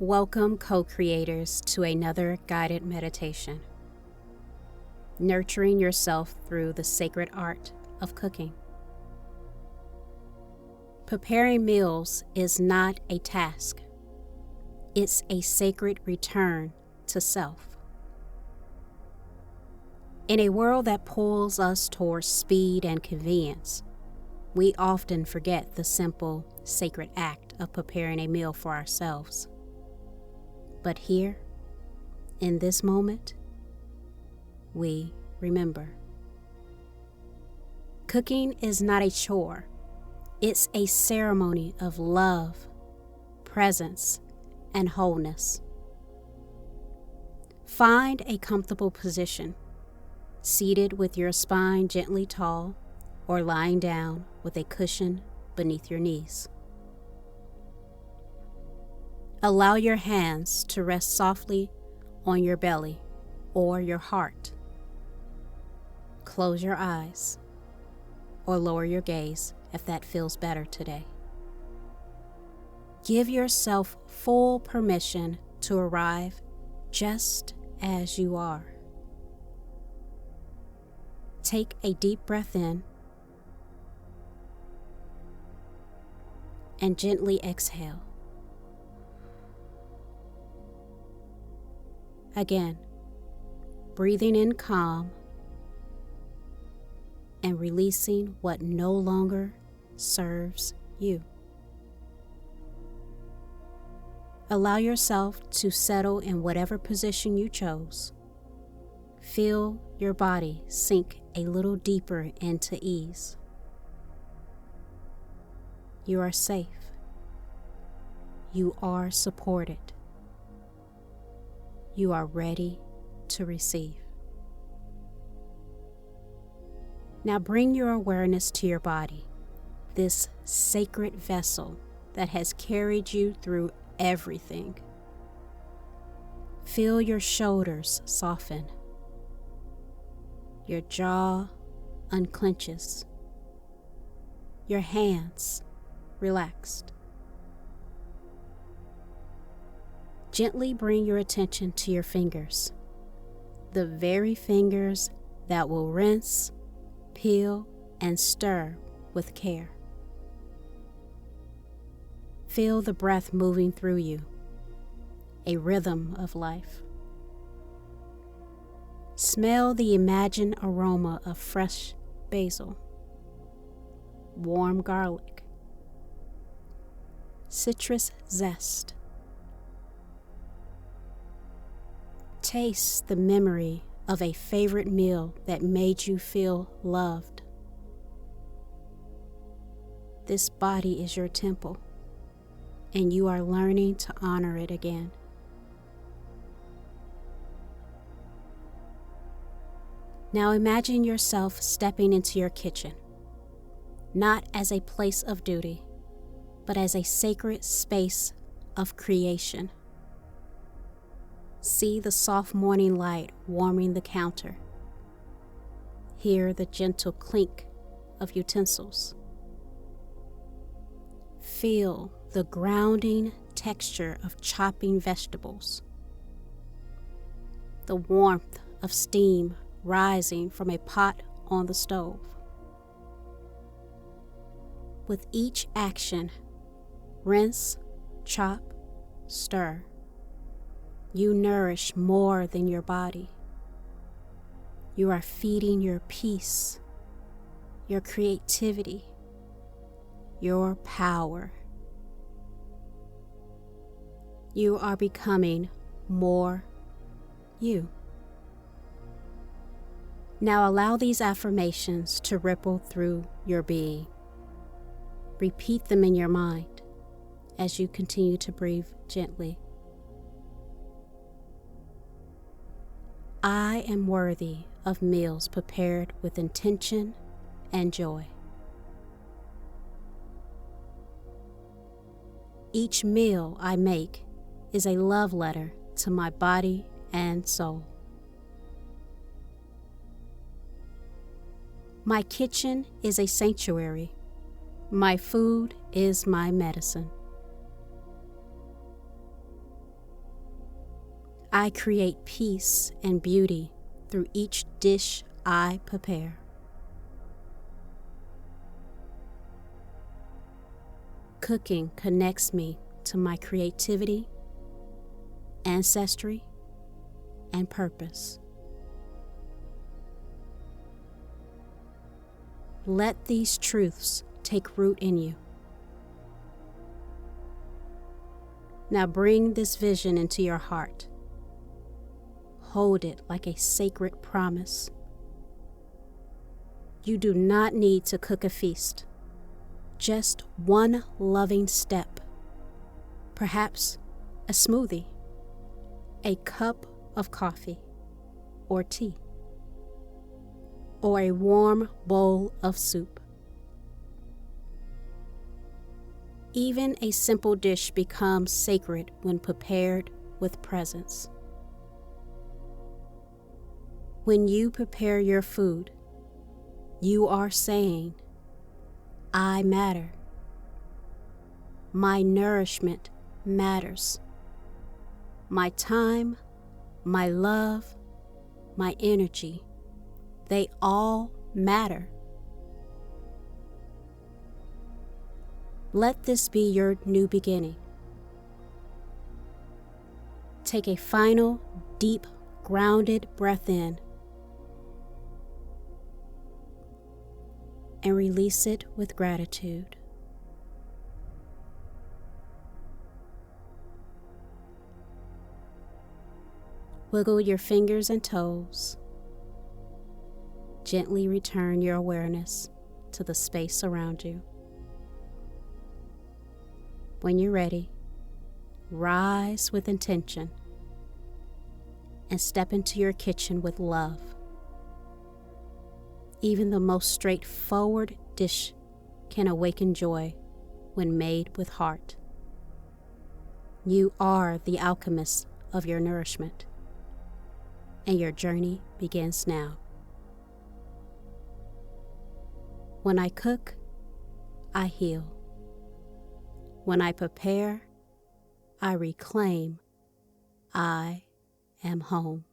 Welcome, co-creators, to another guided meditation. Nurturing yourself through the sacred art of cooking. Preparing meals is not a task. It's a sacred return to self. In a world that pulls us towards speed and convenience, we often forget the simple, sacred act of preparing a meal for ourselves. But here, in this moment, we remember. Cooking is not a chore. It's a ceremony of love, presence, and wholeness. Find a comfortable position, seated with your spine gently tall, or lying down with a cushion beneath your knees. Allow your hands to rest softly on your belly or your heart. Close your eyes or lower your gaze if that feels better today. Give yourself full permission to arrive just as you are. Take a deep breath in and gently exhale. Again, breathing in calm and releasing what no longer serves you. Allow yourself to settle in whatever position you chose. Feel your body sink a little deeper into ease. You are safe. You are supported. You are ready to receive. Now bring your awareness to your body, this sacred vessel that has carried you through everything. Feel your shoulders soften. Your jaw unclenches. Your hands relaxed. Gently bring your attention to your fingers, the very fingers that will rinse, peel, and stir with care. Feel the breath moving through you, a rhythm of life. Smell the imagined aroma of fresh basil, warm garlic, citrus zest. Taste the memory of a favorite meal that made you feel loved. This body is your temple, and you are learning to honor it again. Now imagine yourself stepping into your kitchen, not as a place of duty, but as a sacred space of creation. See the soft morning light warming the counter. Hear the gentle clink of utensils. Feel the grounding texture of chopping vegetables. The warmth of steam rising from a pot on the stove. With each action, rinse, chop, stir. You nourish more than your body. You are feeding your peace, your creativity, your power. You are becoming more you. Now allow these affirmations to ripple through your being. Repeat them in your mind as you continue to breathe gently. I am worthy of meals prepared with intention and joy. Each meal I make is a love letter to my body and soul. My kitchen is a sanctuary. My food is my medicine. I create peace and beauty through each dish I prepare. Cooking connects me to my creativity, ancestry, and purpose. Let these truths take root in you. Now bring this vision into your heart. Hold it like a sacred promise. You do not need to cook a feast. Just one loving step. Perhaps a smoothie, a cup of coffee or tea, or a warm bowl of soup. Even a simple dish becomes sacred when prepared with presence. When you prepare your food, you are saying, I matter. My nourishment matters. My time, my love, my energy, they all matter. Let this be your new beginning. Take a final, deep, grounded breath in and release it with gratitude. Wiggle your fingers and toes. Gently return your awareness to the space around you. When you're ready, rise with intention and step into your kitchen with love. Even the most straightforward dish can awaken joy when made with heart. You are the alchemist of your nourishment, and your journey begins now. When I cook, I heal. When I prepare, I reclaim. I am home.